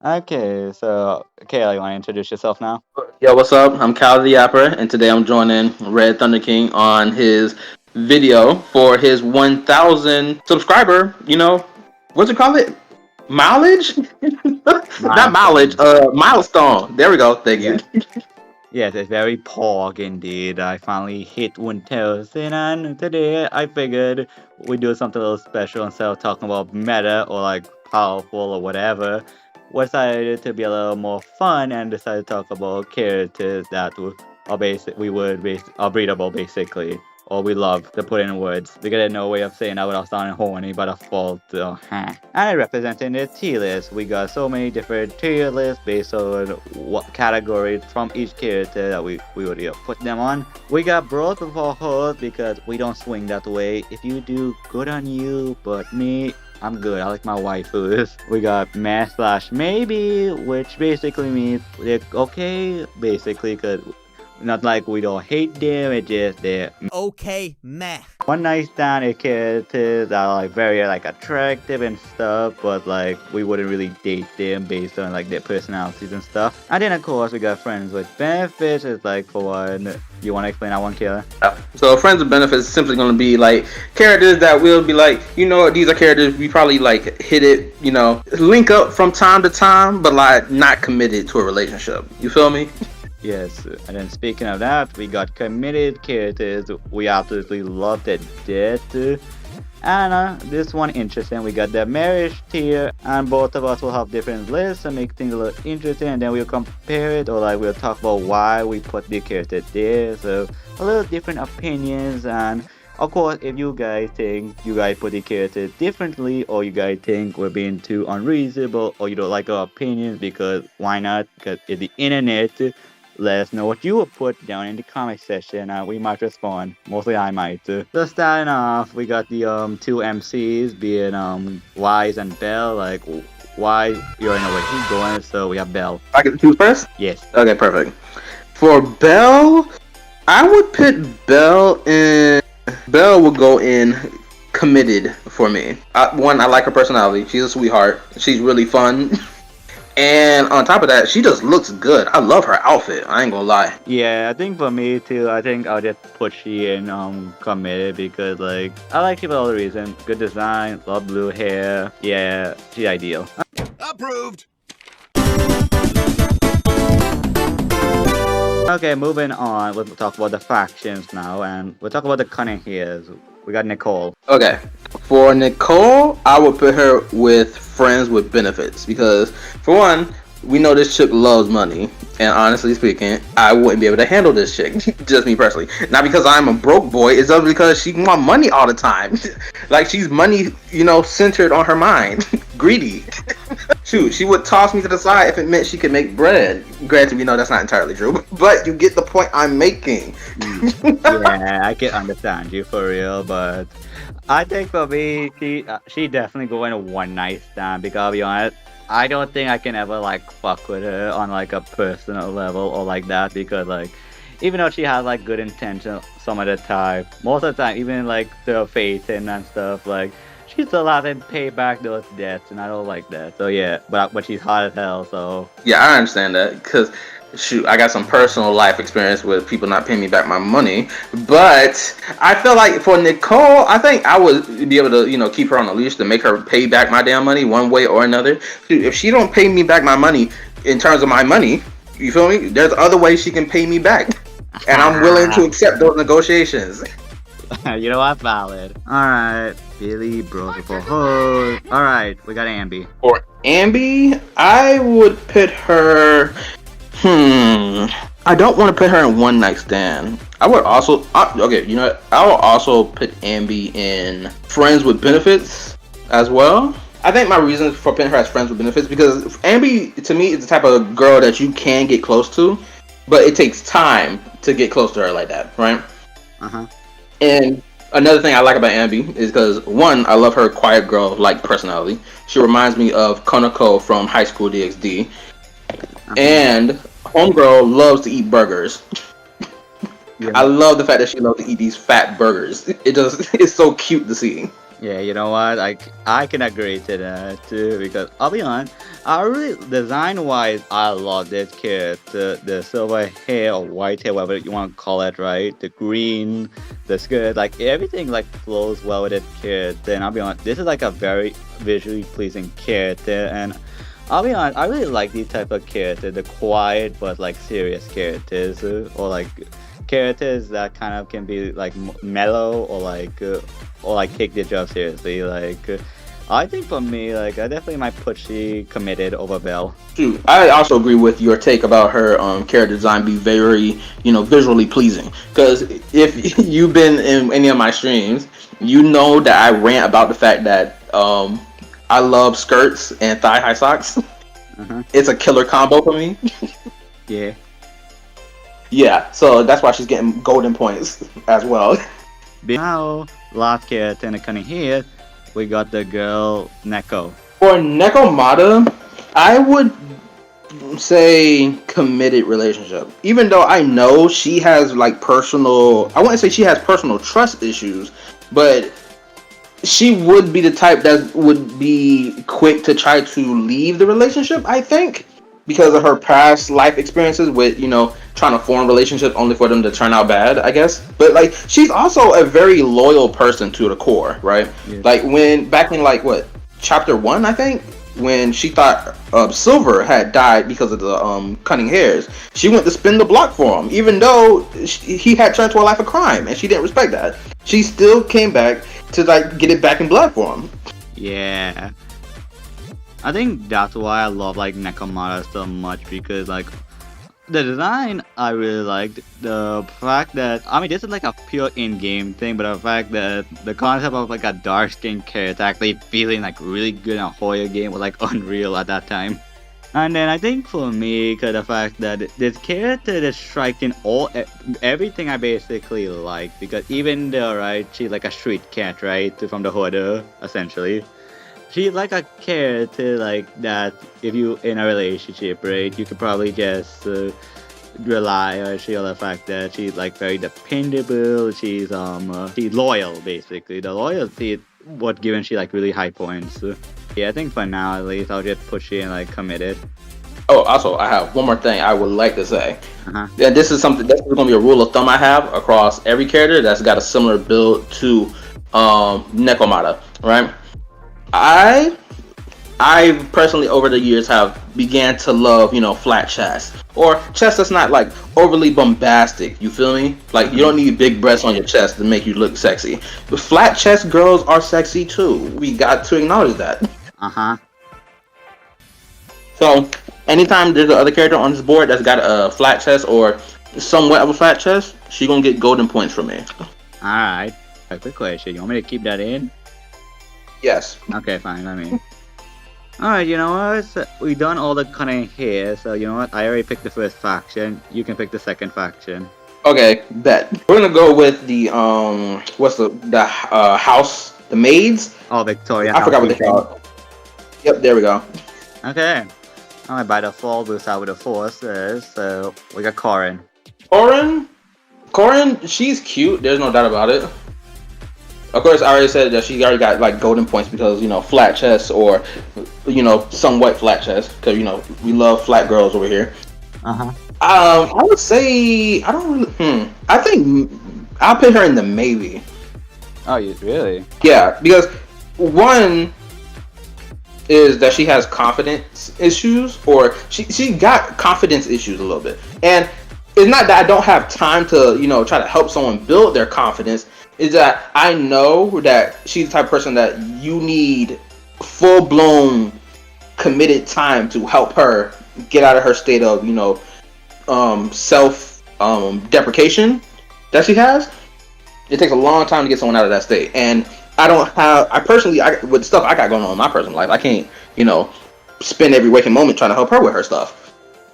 Kayla, you want to introduce yourself now? Yo, what's up? I'm Cal the Yapper, and today I'm joining Red Thunder King on his video for his 1,000 subscriber. What's it call it? Mileage? Not mileage. Milestone. Milestone. There we go. Thank you. Yes. Yes, it's very porg indeed. I finally hit 1,000, and today I figured we'd do something a little special instead of talking about meta or like powerful or whatever. We decided to be a little more fun and decided to talk about characters that are breedable basically. Or we love to put in words. We got no way of saying that without sounding horny by default. And I representing the tier list. We got so many different tier lists based on what categories from each character that we would put them on. We got bros before hoes because we don't swing that way. If you do, good on you. But me, I'm good. I like my waifus. We got meh slash maybe, which basically means they're okay, basically, because not like we don't hate them, it's just they're Okay, meh. one night stand characters that are like very like attractive and stuff, but like we wouldn't really date them based on like their personalities and stuff. And then of course we got friends with benefits. It's like for one, you want to explain that one, Kayla? So friends with benefits is simply going to be like characters that will be like, these are characters we probably like hit it, link up from time to time, but like not committed to a relationship. You feel me? Yes, and then speaking of that, we got committed characters we absolutely love to death. And this one interesting, we got the marriage tier, and both of us will have different lists and make things a little interesting, and then we'll compare it, or like we'll talk about why we put the character there. So a little different opinions, and of course, if you guys think you guys put the character differently, or you guys think we're being too unreasonable, or you don't like our opinions, because why not? Because it's the internet. Let us know what you would put down in the comment section. We might respond. Mostly I might. So starting off, we got the two MCs being Wise and Bell. Like Wise, you already know where he's going. So we have Bell. I get to choose first? Yes. Okay, perfect. For Belle, I would put Belle in. Belle would go in committed for me. One, I like her personality. She's a sweetheart. She's really fun. And on top of that, she just looks good. I love her outfit. I ain't gonna lie. Yeah, I think for me too, I think I'll just put she in committed because like I like her for all the reasons. Good design, love blue hair. Yeah, she's ideal. Approved. Okay, moving on. We'll talk about the factions now, and we'll talk about the cunning here. We got Nicole. Okay, for Nicole, I would put her with friends with benefits because, for one, we know this chick loves money, and honestly speaking, I wouldn't be able to handle this chick. Just me personally, not because I'm a broke boy. It's just because she want money all the time. Like she's money, centered on her mind, greedy. Shoot, she would toss me to the side if it meant she could make bread. Granted, we know that's not entirely true, but you get the point I'm making. Yeah, I can understand you for real, but I think for me, she definitely going to one night stand because I'll be honest, I don't think I can ever like fuck with her on like a personal level or like that because like even though she has like good intentions some of the time, most of the time even like the faith and stuff like she still hasn't paid back those debts and I don't like that. So yeah, but she's hot as hell. So Yeah, I understand that because shoot, I got some personal life experience with people not paying me back my money. But I feel like for Nicole, I think I would be able to, keep her on a leash to make her pay back my damn money one way or another. Shoot, if she don't pay me back my money in terms of my money, you feel me? There's other ways she can pay me back, and I'm willing to accept those negotiations. you know what? Valid. All right, Billy broke for hood. All right, we got Ambi. For Ambi, I would put her. I don't want to put her in one night stand. I would also okay. You know what? I will also put Ambi in friends with benefits as well. I think my reason for putting her as friends with benefits because Ambi to me is the type of girl that you can get close to, but it takes time to get close to her like that, right? And another thing I like about Ambi is because one, I love her quiet girl like personality. She reminds me of Konako from High School DxD. And homegirl loves to eat burgers. Yeah. I love the fact that she loves to eat these fat burgers. It's so cute to see. Yeah, you know what? I can agree to that too because I'll be honest, I really design wise I love this character. The silver hair or white hair, whatever you want to call it, right? The green, the skirt, like everything like flows well with this character. And I'll be honest, this is like a very visually pleasing character, and I'll be honest, I really like these type of characters, the quiet but like serious characters, or like characters that kind of can be like mellow or like take their job seriously. I think for me, like I definitely might put she committed over Belle. Shoot, I also agree with your take about her character design be very, visually pleasing. Because if you've been in any of my streams, you know that I rant about the fact that I love skirts and thigh high socks. Uh-huh. It's a killer combo for me. Yeah. Yeah, so that's why she's getting golden points as well. Now, last character in the cunning here, we got the girl Neko. For Nekomata, I would say committed relationship. Even though I know she has like personal, I wouldn't say she has personal trust issues, but she would be the type that would be quick to try to leave the relationship, I think, because of her past life experiences with, trying to form relationships only for them to turn out bad, I guess. But like she's also a very loyal person to the core, right? Yeah. Like when back in like what, chapter 1, I think, when she thought Silver had died because of the cunning hairs, she went to spin the block for him, even though he had turned to a life of crime, and she didn't respect that. She still came back to like get it back in blood for him. Yeah. I think that's why I love like Nekomata so much because like the design I really liked. The fact that I mean this is like a pure in-game thing, but the fact that the concept of like a dark skinned character actually feeling like really good in a horror game was like unreal at that time. And then I think for me, cause the fact that this character is striking everything I basically like, because even though right, she's like a street cat, right, from the hood, essentially. She's like a character like that. If you in a relationship, right, you could probably just rely on she on the fact that she's like very dependable. She's loyal basically. The loyalty is what given she like really high points. Yeah, I think for now at least I'll just push in like committed. Oh, also, I have one more thing I would like to say. Uh-huh. Yeah, this is going to be a rule of thumb I have across every character that's got a similar build to Nekomata, right? I personally over the years have began to love, flat chest or chest that's not like overly bombastic. You feel me? Like you don't need big breasts on your chest to make you look sexy. But flat chest girls are sexy too. We got to acknowledge that. Uh-huh. So anytime there's another character on this board that's got a flat chest or somewhat of a flat chest, she gonna get golden points from me. Alright. A quick question. You want me to keep that in? Yes. Okay, fine. I mean. Alright, you know what? So we done all the cunning here, so you know what? I already picked the first faction. You can pick the second faction. Okay, bet. We're gonna go with the what's the house, the maids? Oh, Victoria. I forgot what they call it. Yep, there we go. Okay. Alright, by default, we'll start with the forces. So we got Corin. Corin, she's cute. There's no doubt about it. Of course, I already said that she already got like golden points because flat chest or somewhat flat chest because we love flat girls over here. Uh-huh. I would say I don't really. I think I'll put her in the maybe. Oh, you really? Yeah, because one is that she has confidence issues, or she got confidence issues a little bit, and it's not that I don't have time to try to help someone build their confidence. Is that I know that she's the type of person that you need full-blown committed time to help her get out of her state of self deprecation that she has. It takes a long time to get someone out of that state, and with stuff I got going on in my personal life, I can't spend every waking moment trying to help her with her stuff.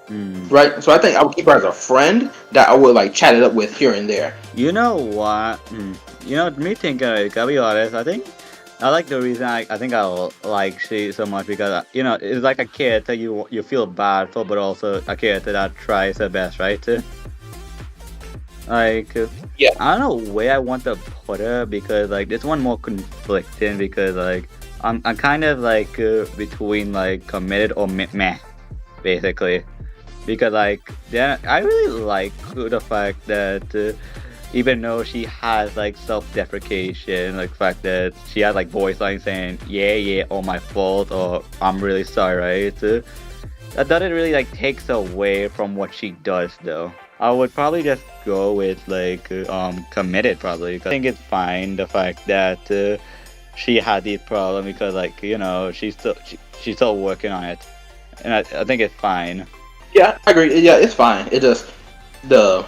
Right, so I think I would keep her as a friend that I would like chat it up with here and there. You know what? Me thinking, I'll be honest, I think I like the reason I think I like she so much because it's like a character you feel bad for, but also a character that tries her best, right? Like, Yeah. I don't know where I want to put her because like this one more conflicting because like I'm kind of like between like committed or meh basically because like then I really like the fact that even though she has like self-deprecation, like the fact that she has like voice lines saying yeah all my fault or I'm really sorry, right? That doesn't really like takes away from what she does though. I would probably just go with like committed probably. 'Cause I think it's fine the fact that she had these problems because like she's still working on it, and I think it's fine. Yeah, I agree. Yeah, it's fine. It just the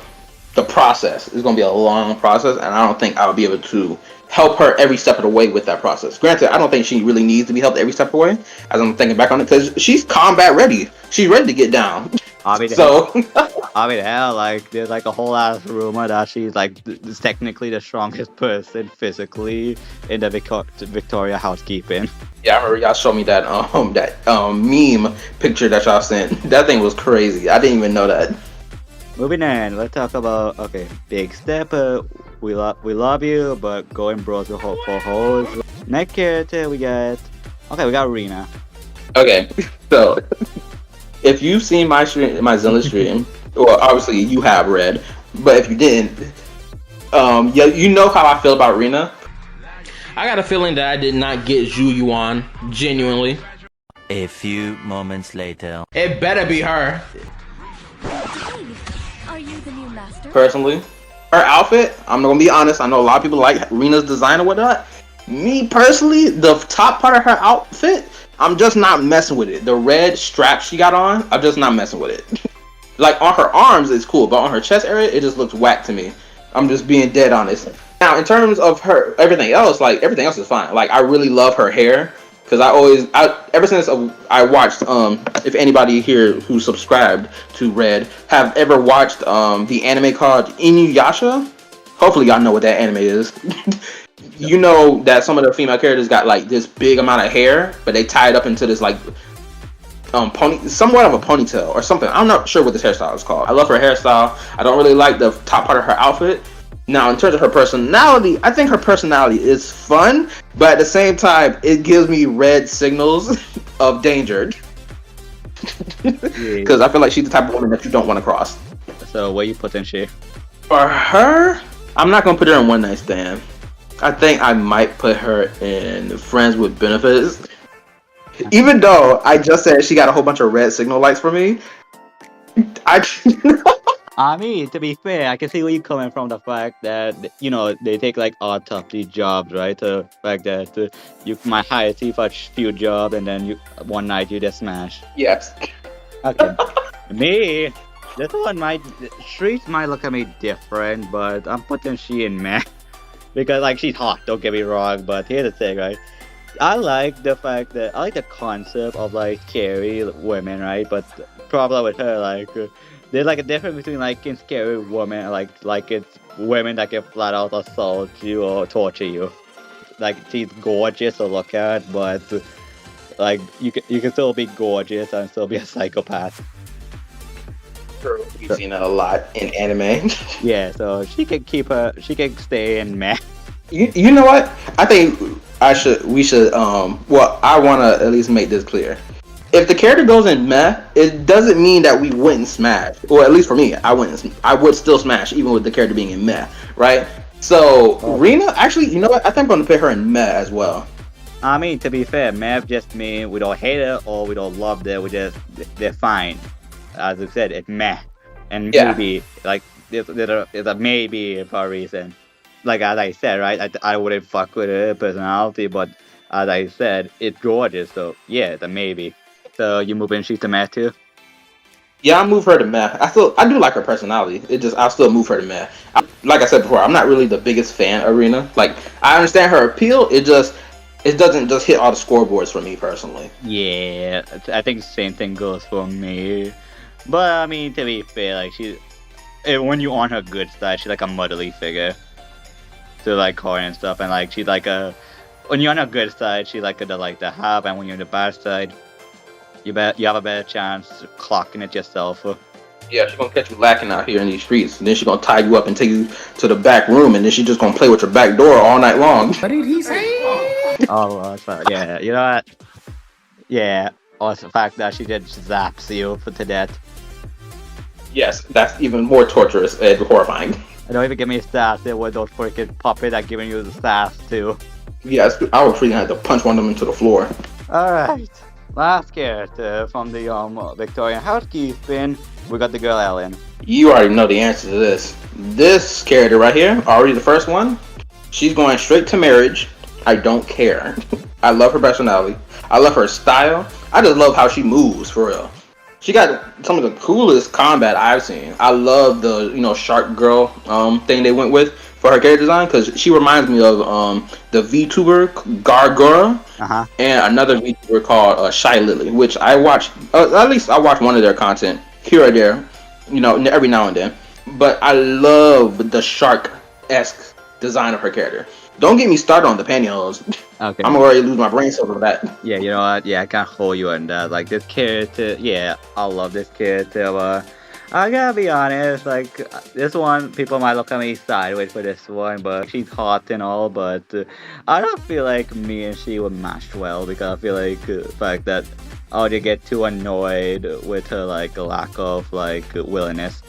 the process is going to be a long process, and I don't think I'll be able to help her every step of the way with that process. Granted, I don't think she really needs to be helped every step of the way, as I'm thinking back on it, because she's combat ready. She's ready to get down. I mean, So, hell, like there's like a whole ass rumor that she's like technically the strongest person physically in the Victoria housekeeping. yeah, I remember y'all showed me that meme picture that y'all sent. That thing was crazy. I didn't even know that. Moving on, let's talk about big step. We love you, but going bros to hope for hoes. Next character we got Rena. Okay, so if you've seen my stream, my Zenless stream, well, obviously you have read, but if you didn't, yeah, you know how I feel about Rena. I got a feeling that I did not get Zhu Yuan, genuinely. A few moments later. It better be her. Are you the new master? Personally, her outfit, I'm gonna be honest, I know a lot of people like Rena's design or whatnot. Me personally, the top part of her outfit, I'm just not messing with it. The red strap she got on, I'm just not messing with it. Like on her arms, it's cool, but on her chest area, it just looks whack to me. I'm just being dead honest. Now, in terms of her, everything else is fine. Like, I really love her hair. Because ever since I watched, if anybody here who subscribed to Red have ever watched the anime called Inuyasha, hopefully y'all know what that anime is. You know that some of the female characters got like this big amount of hair, but they tie it up into this like somewhat of a ponytail or something. I'm not sure what this hairstyle is called. I love her hairstyle. I don't really like the top part of her outfit. Now, in terms of her personality, I think her personality is fun, but at the same time, it gives me red signals of danger. Because I feel like she's the type of woman that you don't want to cross. So where you putting she? For her, I'm not going to put her in one night stand. I think I might put her in friends with benefits. Even though I just said she got a whole bunch of red signal lights for me, I mean, to be fair, I can see where you're coming from. The fact that they take like autopsy jobs, right? The fact that you might hire for a few jobs and then one night you just smash. yes. Okay, me, this one streets might look at me different, but I'm putting she in meh because like she's hot. Don't get me wrong, but here's the thing, right? I like the fact that I like the concept of like scary women, right? But the problem with her, like. There's like a difference between like in scary women, like it's women that can flat out assault you or torture you. Like she's gorgeous to look at, but like you can still be gorgeous and still be a psychopath. True. We've seen that a lot in anime. Yeah, so she can stay in meh. You know what? I think we should well, I want to at least make this clear. If the character goes in meh, it doesn't mean that we wouldn't smash. Or at least for me, I would still smash even with the character being in meh, right? So Rena, actually, you know what? I think I'm gonna put her in meh as well. I mean, to be fair, meh just mean we don't hate her or we don't love her. They're fine. As I said, it's meh, and maybe like there's a maybe for a reason. Like as I said, right? I wouldn't fuck with her personality, but as I said, it's gorgeous. So yeah, it's a maybe. So you moving she to meh too? Yeah, I'll move her to meh. I do like her personality. I'll still move her to meh. Like I said before, I'm not really the biggest fan of Rena. Like I understand her appeal. It doesn't just hit all the scoreboards for me personally. Yeah, I think the same thing goes for me. But I mean, to be fair, like when you're on her good side, she's like a motherly figure to like her and stuff, and like she's like when you're on her good side, she's like a delight to have, and when you're on the bad side, you have a better chance clocking it yourself. Yeah, she's gonna catch you lacking out here in these streets, and then she's gonna tie you up and take you to the back room, and then she's just gonna play with your back door all night long. What did he say? Oh, yeah, you know what? Yeah, also the fact that she just zaps you to death. Yes, that's even more torturous and horrifying. And don't even give me started with those freaking puppets that giving you the sass too. Yes, I would freaking have to punch one of them into the floor. Alright, last character from the Victorian housekeeping, we got the girl Ellen. You already know the answer to this. This character right here, already the first one, she's going straight to marriage. I don't care. I love her personality. I love her style. I just love how she moves, for real. She got some of the coolest combat I've seen. I love the shark girl thing they went with for her character design, because she reminds me of the VTuber Gargura and another VTuber called Shy Lily, which I watch. At least I watch one of their content here or there, every now and then. But I love the shark-esque design of her character. Don't get me started on the pantyhose. Okay. I'm already lose my brain cells over that. Yeah, you know what? Yeah, I can't hold you on that. Like, this character, yeah, I love this character, but I gotta be honest, like, this one, people might look at me sideways for this one, but she's hot and all, but I don't feel like me and she would match well, because I feel like the fact that I would get too annoyed with her, like, lack of, like, willingness.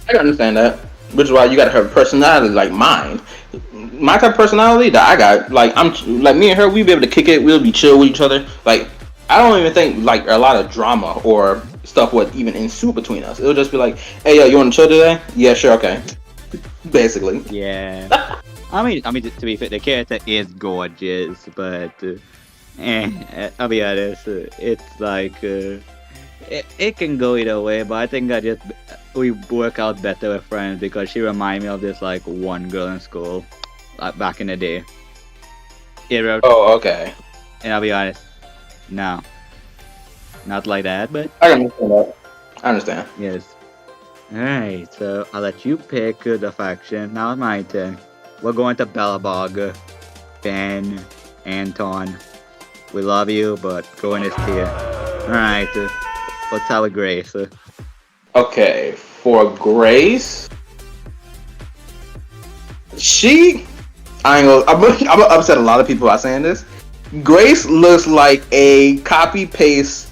I can understand that. Which is why you gotta have a personality like mine. My type of personality that I got, like me and her, we'd be able to kick it, we'll be chill with each other. Like, I don't even think like a lot of drama or stuff would even ensue between us. It'll just be like, hey yo, you wanna chill today? Yeah, sure, okay. Basically. Yeah. I mean, to be fair, the character is gorgeous, but I'll be honest, it's like it can go either way, but I think we work out better with friends, because she reminds me of this like one girl in school, like back in the day. Oh, okay. And I'll be honest, no, not like that, but I can understand that. I understand. yes. Alright, so I'll let you pick the faction. Now it's my turn. We're going to Bellabog. Ben, Anton, we love you, but go in this tier. Alright, let's have a Grace. Okay, for Grace, I'm gonna upset a lot of people by saying this. Grace looks like a copy-paste,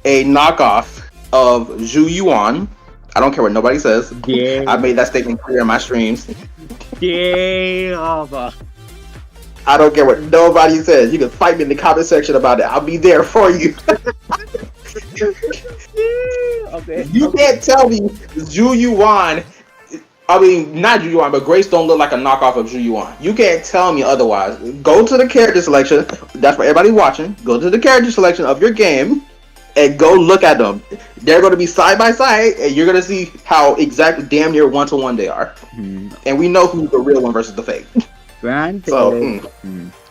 a knockoff of Zhu Yuan. I don't care what nobody says. Yeah. I made that statement clear in my streams. Yeah. I don't care what nobody says. You can fight me in the comment section about it. I'll be there for you. Okay. You can't tell me Zhu Yuan. I mean, not Zhu Yuan, but Grace don't look like a knockoff of Zhu Yuan. You can't tell me otherwise. Go to the character selection. That's for everybody watching. Go to the character selection of your game and go look at them. They're going to be side by side, and you're going to see how exactly damn near 1-to-1 they are. And we know who's the real one versus the fake. Granted. So,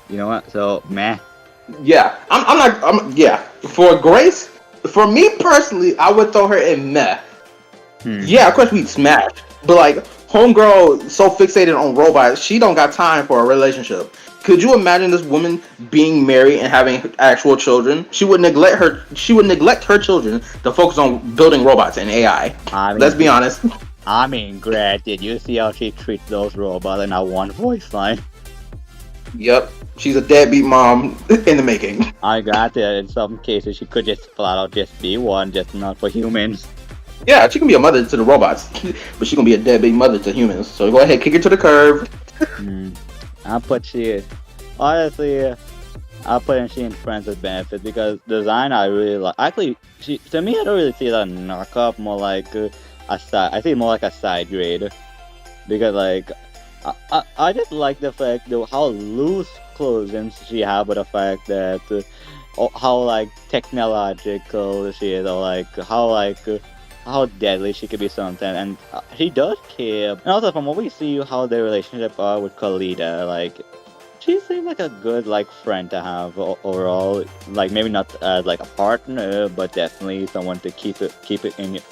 You know what? So, meh. Yeah, yeah. For Grace, for me personally, I would throw her in meh. Yeah, of course we'd smash, but like homegirl so fixated on robots, she don't got time for a relationship. Could you imagine this woman being married and having actual children? She would neglect her children to focus on building robots and AI. Let's be honest. I mean, granted, you see how she treats those robots in that one voice line. Yep, she's a deadbeat mom in the making. I got it. In some cases, she could just flat out just be one, just not for humans. Yeah, she can be a mother to the robots, but she gonna be a deadbeat mother to humans. So go ahead, kick her to the curb. I'll put she, honestly, I'll put she in friends with benefits, because design I really like. Actually, to me, I don't really see that knockoff, more like a side. I see more like a side grade, because like I just like the fact that how loose clothing she have, with the fact that how like technological she is, or like how deadly she could be sometimes, and she does care. And also, from what we see, how their relationship are with Khalida, like she seems like a good like friend to have overall. Like maybe not as like a partner, but definitely someone to keep it in your.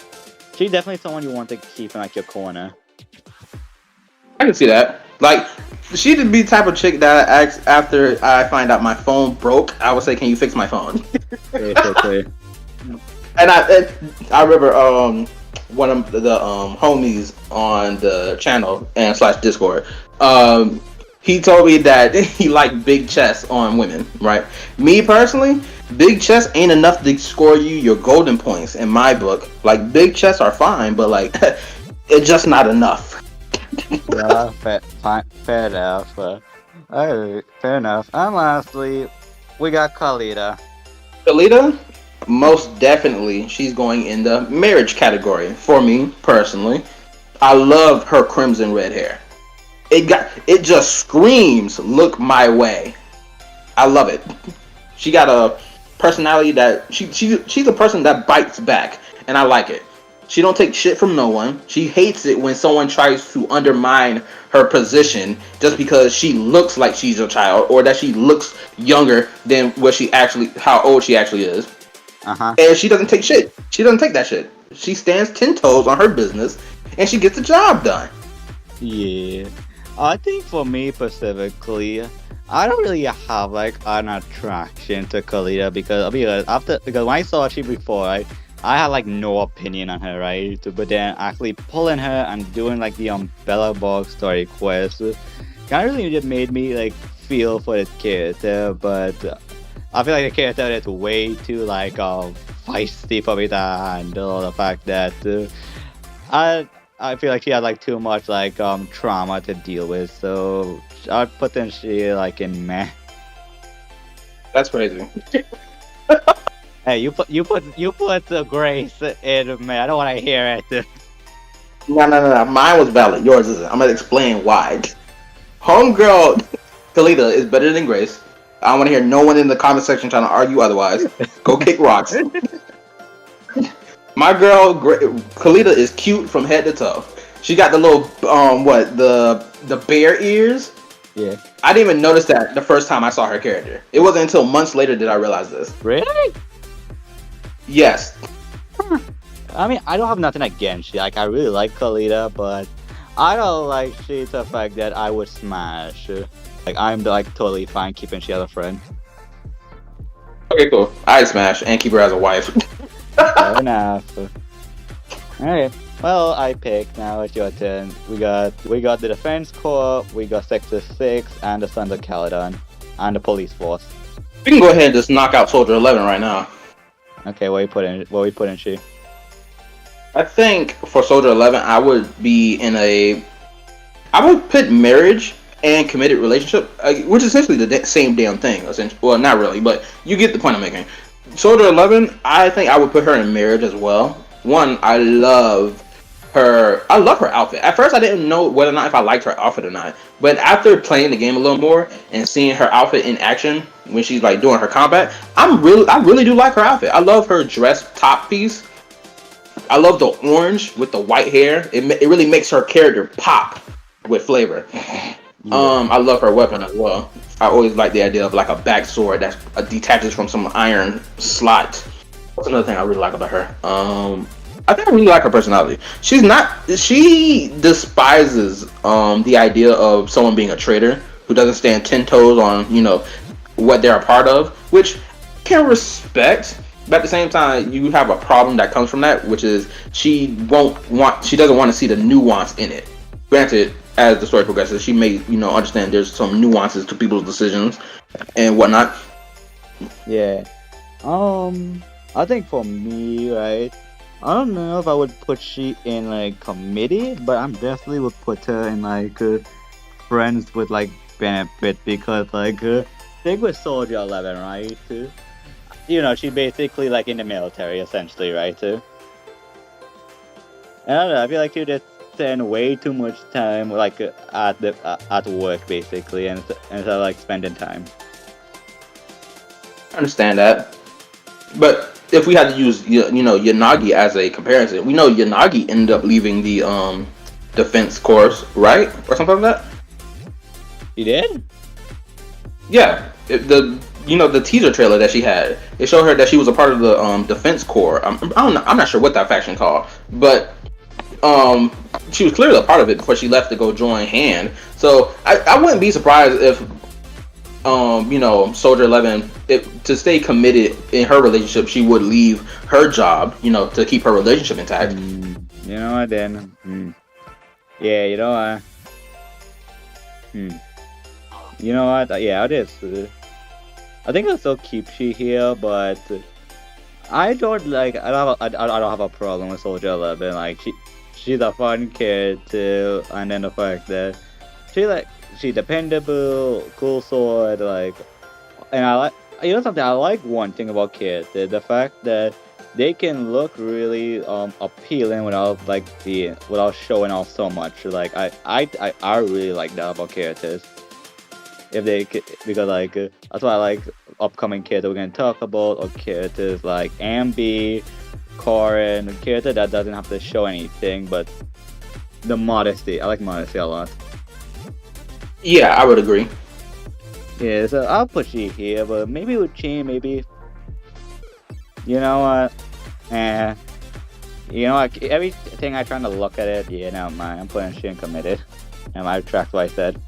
She's definitely someone you want to keep in like your corner. I can see that. Like, she'd be the type of chick that I ask after I find out my phone broke. I would say, "Can you fix my phone?" Basically. And I remember one of the homies on the channel and slash Discord. He told me that he liked big chests on women. Right? Me personally, big chests ain't enough to score you your golden points in my book. Like big chests are fine, but like it's just not enough. Yeah, fair enough. Alright, fair enough. And lastly, we got Khalida. Alita, most definitely, she's going in the marriage category for me personally. I love her crimson red hair. It just screams look my way. I love it. She got a personality that she's a person that bites back, and I like it. She don't take shit from no one. She hates it when someone tries to undermine her position just because she looks like she's a child or that she looks younger than how old she actually is. And she doesn't take shit. She doesn't take that shit. She stands 10 toes on her business and she gets the job done. Yeah. I think for me specifically, I don't really have like an attraction to Khalida because when I saw she before, I had like no opinion on her, right? But then actually pulling her and doing like the Bella Box story quest kind of really just made me like feel for the character. But I feel like the character is way too like feisty for me to handle. The fact that I feel like she had like too much like trauma to deal with, so I potentially like in meh. That's crazy. Hey, you put the grace in meh. I don't want to hear it. No. Mine was valid. Yours isn't. I'm gonna explain why. Homegirl Khalida is better than Grace. I don't want to hear no one in the comment section trying to argue otherwise. Go kick rocks. My girl Khalida is cute from head to toe. She got the little the bear ears. Yeah. I didn't even notice that the first time I saw her character. It wasn't until months later did I realize this. Really? Yes. I mean, I don't have nothing against she. Like, I really like Khalida, but I don't like she the fact that I would smash. Like, I'm like totally fine keeping she as a friend. Okay, cool. I'd smash and keep her as a wife. Fair enough. Alright. Well, I picked. Now it's your turn. We got the Defense Corps, we got Sector 6, and the Sons of Caledon, and the Police Force. We can go ahead and just knock out Soldier 11 right now. Okay, what we put in she? I think for Soldier 11, I would put marriage and committed relationship, which is essentially the same damn thing. Well, not really, but you get the point I'm making. Soldier 11, I think I would put her in marriage as well. One, I love her outfit. At first, I didn't know whether or not if I liked her outfit or not. But after playing the game a little more and seeing her outfit in action when she's like doing her combat, I really do like her outfit. I love her dress top piece. I love the orange with the white hair. It really makes her character pop with flavor. Yeah. I love her weapon as well. I always like the idea of like a back sword that detaches from some iron slot. That's another thing I really like about her. I think I really like her personality. She despises the idea of someone being a traitor who doesn't stand 10 toes on, what they're a part of, which I can respect. But at the same time, you have a problem that comes from that, which is she doesn't want to see the nuance in it. Granted, as the story progresses, she may, understand there's some nuances to people's decisions and whatnot. Yeah. I think for me, right, I don't know if I would put she in like committed, but I definitely would put her in like friends with like benefit because like thing with Soldier 11, right? She basically like in the military essentially, right? I don't know. I feel like she just spend way too much time like at work basically, instead of like spending time. I understand that, but if we had to use Yanagi as a comparison, we know Yanagi ended up leaving the defense course, right, or something like that. He did? Yeah, the teaser trailer that she had, it showed her that she was a part of the defense corps. I'm not sure what that faction called, but she was clearly a part of it before she left to go join Hand. So I wouldn't be surprised if Soldier 11, to stay committed in her relationship, she would leave her job, to keep her relationship intact. You know what then? Yeah, you know what? You know what? Yeah, it is. I think I'll still keep she here, but I don't like. I don't have a problem with Soldier 11. Like she's a fun kid too, and then the fact that she's dependable, cool sword, like, and I like. You know something? I like one thing about kids, the fact that they can look really appealing without showing off so much. Like I really like that about characters. If they because that's why I like upcoming characters we're gonna talk about, or characters like Ambi, Corin, a character that doesn't have to show anything, but the modesty. I like modesty a lot. Yeah, I would agree. Yeah, so I'll put she here, but maybe with Chi, maybe. You know what? You know what? Everything I trying to look at it, yeah, never mind. I'm putting she in committed. And I retract what I said.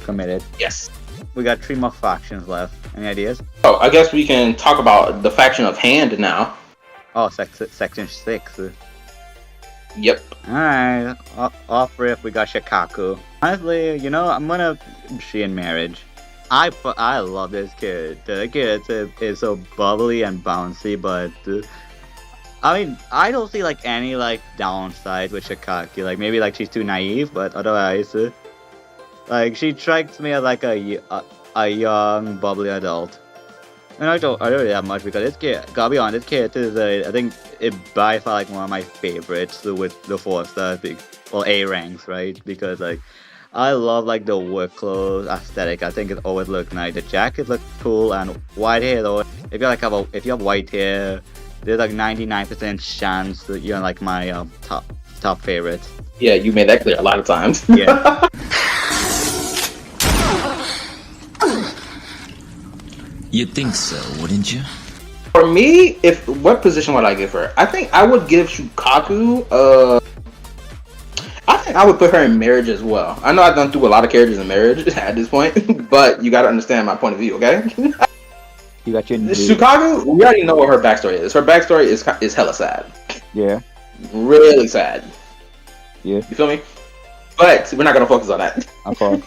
Committed. Yes. We got 3 more factions left. Any ideas? Oh, I guess we can talk about the faction of Hand now. Oh, section 6. Yep. Alright. Off rip, we got Shikaku. Honestly, I'm gonna she in marriage. I love this kid. The kid is so bubbly and bouncy, but I mean, I don't see any downside with Shikaki. Maybe she's too naive, but otherwise, she strikes me as a young bubbly adult. And I don't really have much because this kid, gotta be honest, this kid is I think it by far one of my favorites with the 4-star, well, A ranks, right? Because I love the work clothes aesthetic. I think it always looks nice. The jacket looks cool, and white hair though. If you have white hair, there's 99% chance that you're my top favorites. Yeah, you made that clear a lot of times. Yeah. You'd think so, wouldn't you? For me, what position would I give her? I think I would give Shukaku. I think I would put her in marriage as well. I know I've done through a lot of characters in marriage at this point, but you got to understand my point of view, okay? You got your Shukaku, we already know what her backstory is. Her backstory is hella sad. Yeah. Really sad. Yeah. You feel me? But we're not gonna focus on that. Okay.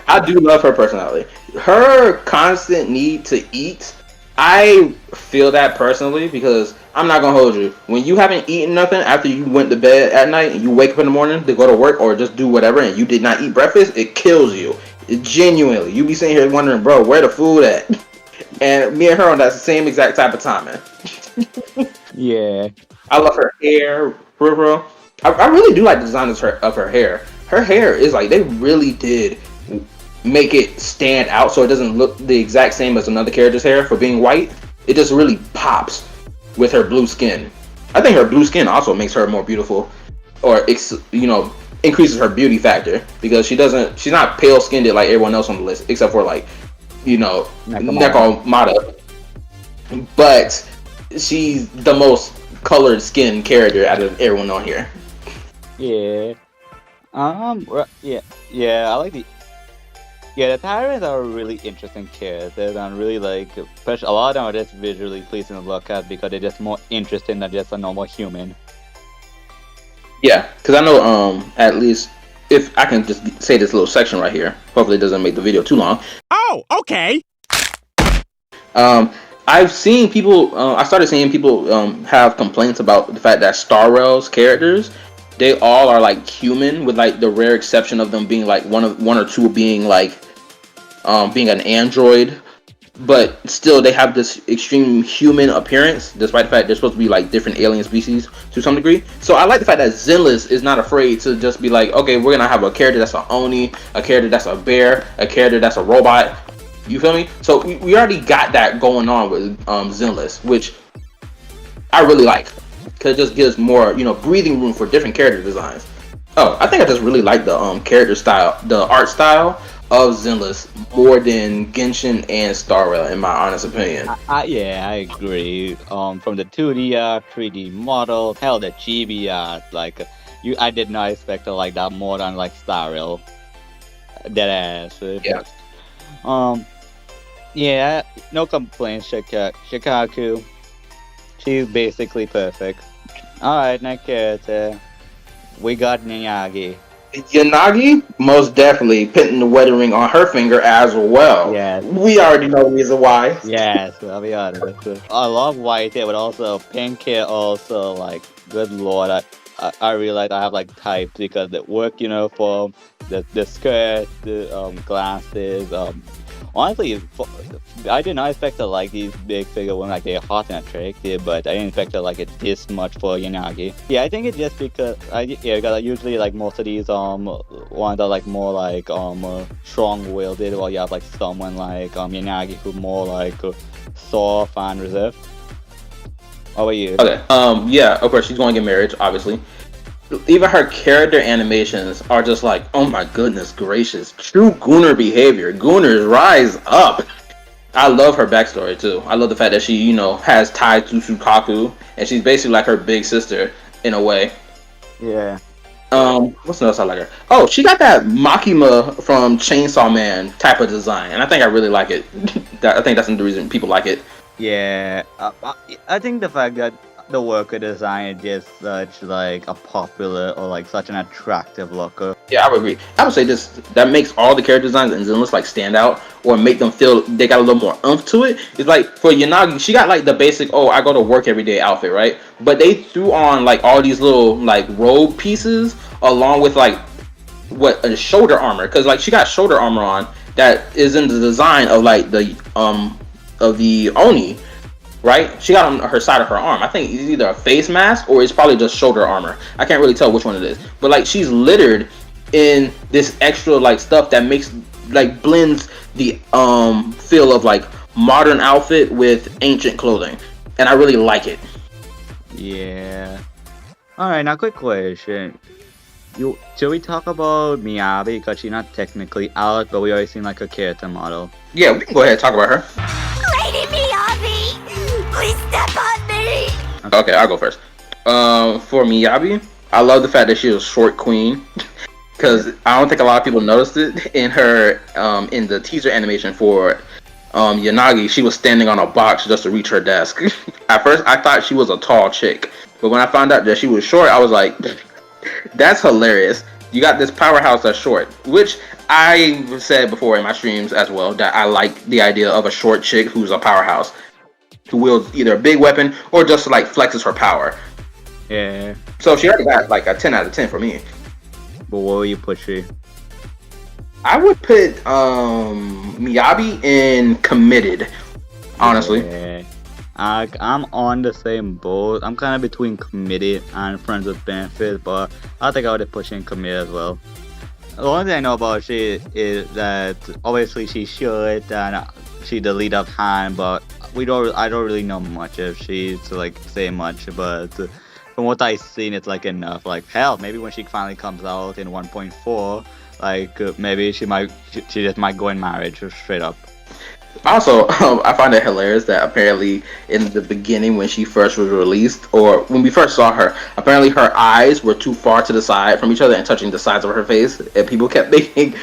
I do love her personality. Her constant need to eat, I feel that personally because I'm not gonna hold you. When you haven't eaten nothing after you went to bed at night and you wake up in the morning to go to work or just do whatever and you did not eat breakfast, it kills you. Genuinely. You be sitting here wondering, bro, where the food at? And me and her on that same exact type of timing. Yeah. I love her hair, bro. I really do like the design of her hair. Her hair is they really did make it stand out so it doesn't look the exact same as another character's hair for being white. It just really pops with her blue skin. I think her blue skin also makes her more beautiful, or increases her beauty factor because she's not pale skinned like everyone else on the list except for Nekomata. But she's the most colored skin character out of everyone on here. Yeah. Yeah. I like the Tyrants are really interesting characters and really especially a lot of them are just visually pleasing to look at because they're just more interesting than just a normal human. Yeah, because I know at least if I can just say this little section right here, hopefully it doesn't make the video too long. Oh, okay. I've seen people. I started seeing people have complaints about the fact that Star Rail's characters, they all are human, with the rare exception of them being one or two being being an android, but still they have this extreme human appearance, despite the fact they're supposed to be different alien species to some degree. So I like the fact that Zenless is not afraid to just be okay, we're gonna have a character that's an Oni, a character that's a bear, a character that's a robot. You feel me? So we already got that going on with Zenless, which I really like, because it just gives more breathing room for different character designs. Oh, I think I just really like the character style, the art style of Zenless more than Genshin and Star Rail, in my honest opinion. Yeah, I agree. From the 2D art, 3D model, hell, the chibi art, I did not expect to like that more than Star Rail. Deadass. Yeah. Yeah, no complaints, Shikaku. She's basically perfect. Alright, next character. We got Miyagi. Yanagi, most definitely putting the wedding ring on her finger as well. Yes. We already know the reason why. Yes, I'll be honest. I love white hair, but also pink hair. Also, like, good lord, I realize I have like types because the work uniform, the skirt, the glasses. Honestly, I did not expect to like these big figure women. Like they're hot and attractive, but I didn't expect to like it this much for Yanagi. Yeah, I think it's just because because usually like most of these ones are like more like strong-willed, while you have like someone like Yanagi who more like soft and reserved. How about you? Okay. Yeah, of course she's going to get married, obviously. Even her character animations are just like, oh my goodness gracious, true Gooner behavior. Gooners rise up. I love her backstory too. I love the fact that she, has ties to Sukaku, and she's basically like her big sister in a way. Yeah. What's else I like her? Oh, she got that Makima from Chainsaw Man type of design, and I think I really like it. I think that's the reason people like it. Yeah, I think the fact that the worker design is just such like a popular or like such an attractive looker. Yeah, I would agree. I would say this that makes all the character designs in Zenless like stand out or make them feel they got a little more oomph to it. It's like for Yanagi, she got like the basic I go to work every day outfit, right? But they threw on like all these little like robe pieces along with like what a shoulder armor, because like she got shoulder armor on that is in the design of like the Oni, right? She got on her side of her arm. I think it's either a face mask or it's probably just shoulder armor. I can't really tell which one it is. But like she's littered in this extra like stuff that makes like blends the feel of like modern outfit with ancient clothing. And I really like it. Yeah. Alright, now quick question. Should we talk about Miyabi, because she's not technically out, but we already seen like a character model. Yeah, we can go ahead and talk about her. Lady Miyabi, please step on me. Okay, I'll go first. For Miyabi, I love the fact that she was short queen, because I don't think a lot of people noticed it in her in the teaser animation for Yanagi. She was standing on a box just to reach her desk. At first, I thought she was a tall chick, but when I found out that she was short, I was like, that's hilarious. You got this powerhouse that's short, which I've said before in my streams as well, that I like the idea of a short chick who's a powerhouse, who wields either a big weapon or just like flexes her power. Yeah. So she already got like a 10 out of 10 for me. But what will you put she? I would put Miyabi in committed, honestly. Yeah. I'm on the same boat. I'm kind of between committed and friends with benefits, but I think I would push in committed as well. The only thing I know about she is that obviously she's short and she's the lead of hand, but I don't really know much if she's like say much, but from what I've seen, it's like enough. Like hell, maybe when she finally comes out in 1.4, like maybe she just might go in marriage straight up. Also, I find it hilarious that apparently in the beginning when she first was released, or when we first saw her, apparently her eyes were too far to the side from each other and touching the sides of her face, and people kept making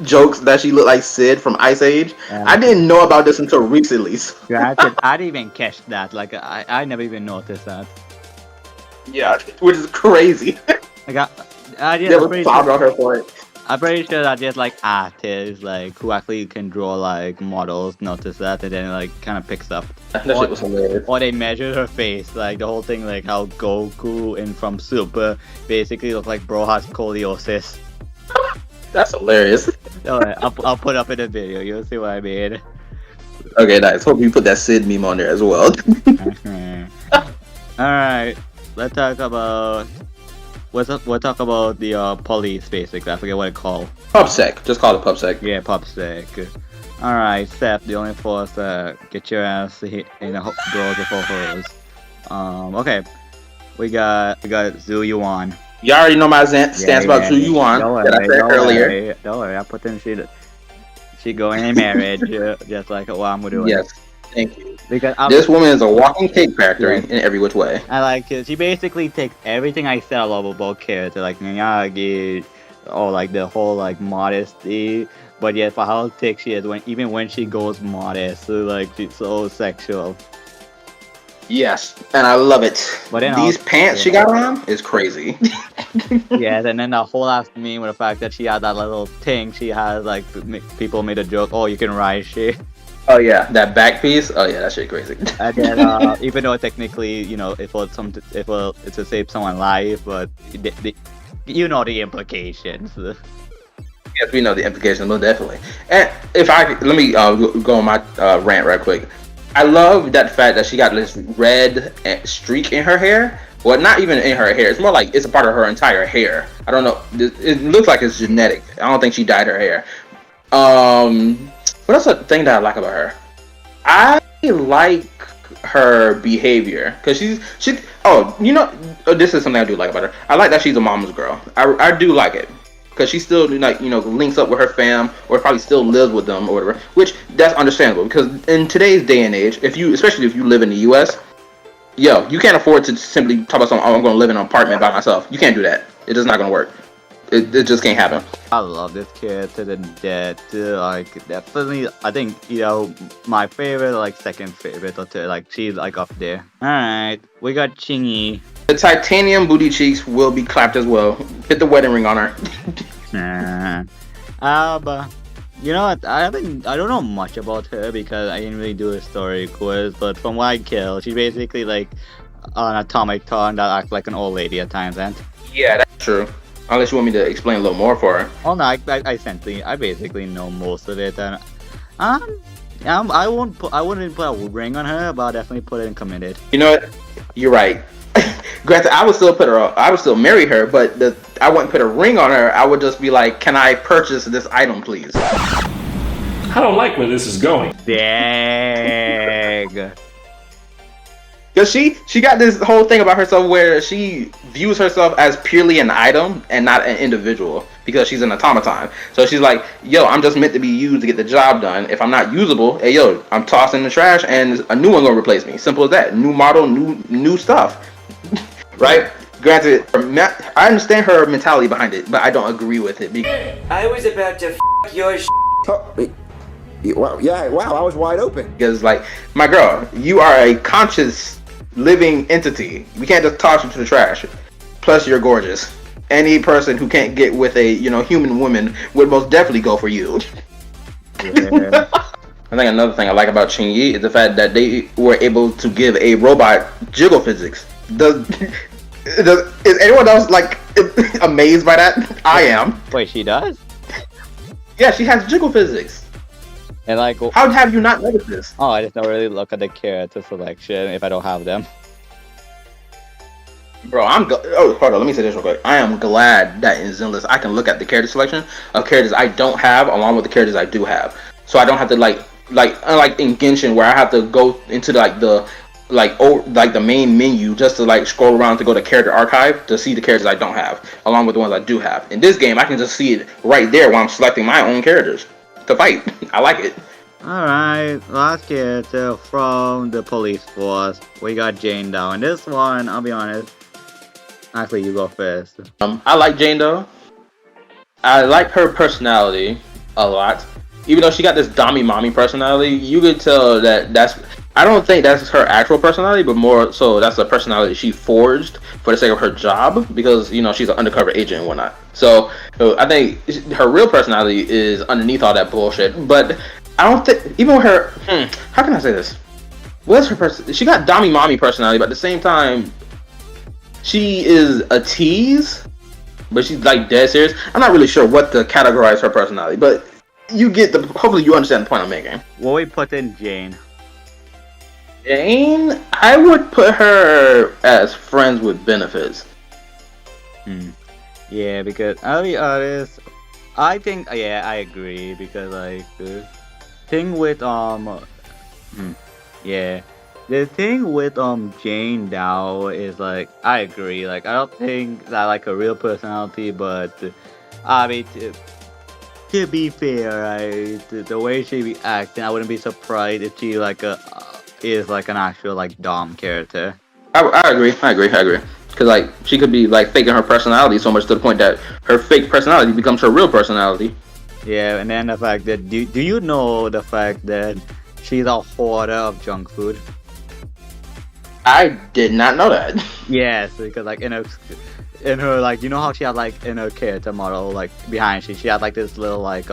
jokes that she looked like Sid from Ice Age. I didn't know about this until recently. Yeah, I didn't even catch that. Like I never even noticed that. Yeah, which is crazy. Like I They were bombed on her for it. I'm pretty sure that just like artists like who actually can draw like models notice that, and then like kind of picks up. That shit was hilarious. Or they measure her face, like the whole thing, like how Goku in from Super basically look like bro has scoliosis. That's hilarious. Alright, I'll put up in the video. You'll see what I mean. Okay, nice. Hope you put that Sid meme on there as well. Alright, let's talk about. We'll talk about the police basically. I forget what it's called. PubSec. Just call it PubSec. Yeah, PubSec. Alright, Seth, the only force get your ass hit in the girls before hers. Okay. We got Zhu Yuan. You already know my stance about Zhu Yuan that I said earlier. Don't worry, I put them she going in marriage just like what I'm doing. Yes, thank you. Because this woman is a walking cake factory in every which way. I like it. She basically takes everything I said about both characters, like Miyagi, or like the whole like modesty. But yet, for how thick she is, when she goes modest, so, like she's so sexual. Yes, and I love it. But then These also, pants she got on is crazy. yes, and then the whole ass meme with the fact that she had that little thing she has, like people made a joke, oh, you can ride shit. Oh yeah, that back piece. Oh yeah, that shit crazy. And then, even though technically, it was it's to save someone's life, but you know the implications. Yes, we know the implications, most definitely. And if I let me go on my rant right quick. I love that fact that she got this red streak in her hair. Well, not even in her hair. It's more like it's a part of her entire hair. I don't know. It looks like it's genetic. I don't think she dyed her hair. What else a thing that I like about her? I like her behavior because she. Oh, this is something I do like about her. I like that she's a mama's girl. I do like it. Because she still links up with her fam or probably still lives with them or whatever, which that's understandable because in today's day and age, especially if you live in the US, you can't afford to simply talk about I'm going to live in an apartment by myself. You can't do that. It's just not going to work. It just can't happen. I love this kid to the death. Like definitely, I think my favorite, like second favorite, or like she's like up there. All right, we got Chingy. The titanium booty cheeks will be clapped as well. Hit the wedding ring on her. But you know what? I don't know much about her because I didn't really do a story quiz. But from what I kill, she's basically like an atomic ton that acts like an old lady at times, and yeah, that's true. Unless you want me to explain a little more for her. Oh no, I basically know most of it, and I wouldn't put a ring on her, but I'll definitely put it in committed. You know what? You're right. Granted, I would still marry her, but I wouldn't put a ring on her. I would just be like, can I purchase this item, please? I don't like where this is going. Dang. Because she got this whole thing about herself where she views herself as purely an item and not an individual because she's an automaton. So she's like, yo, I'm just meant to be used to get the job done. If I'm not usable, hey, yo, I'm tossing the trash and a new one gonna replace me. Simple as that. New model, new stuff. Right? Granted, I understand her mentality behind it, but I don't agree with it. I was about to f your Wow, yeah, wow, I was wide open. Because, like, my girl, you are a conscious living entity. We can't just toss you to the trash. Plus, you're gorgeous. Any person who can't get with a, human woman would most definitely go for you. Yeah. I think another thing I like about Ching-Yi is the fact that they were able to give a robot jiggle physics. Is anyone else, like, amazed by that? I am. Wait, she does? Yeah, she has jiggle physics. And like, how have you not noticed this? Oh, I just don't really look at the character selection if I don't have them. Bro, hold on, let me say this real quick. I am glad that in Zenless I can look at the character selection of characters I don't have along with the characters I do have. So I don't have to like unlike in Genshin where I have to go into the main menu just to like scroll around to go to character archive to see the characters I don't have along with the ones I do have. In this game I can just see it right there while I'm selecting my own characters to fight. I like it. Alright, last character from the police force. We got Jane Doe. And this one, I'll be honest. Actually, you go first. I like Jane Doe. I like her personality a lot. Even though she got this Dami Mommy personality, you could tell I don't think that's her actual personality, but more so that's the personality she forged for the sake of her job because, she's an undercover agent and whatnot. So I think her real personality is underneath all that bullshit. But I don't think, even with her, how can I say this? What's her person? She got Dami Mommy personality, but at the same time, she is a tease, but she's like dead serious. I'm not really sure what to categorize her personality, but hopefully you understand the point I'm making. What we put in Jane? Jane, I would put her as friends with benefits. Yeah, because I'll be honest, I think I agree because like the thing with the thing with Jane Doe is like I agree. Like I don't think that like a real personality, but I mean to be fair, right, the way she be acting, I wouldn't be surprised if she like is like an actual like Dom character. I agree. Because like she could be like faking her personality so much to the point that her fake personality becomes her real personality. Yeah, and then the fact that do you know the fact that she's a hoarder of junk food? I did not know that. Yes, because like in her like you know how she had like in her character model like behind she had like this little like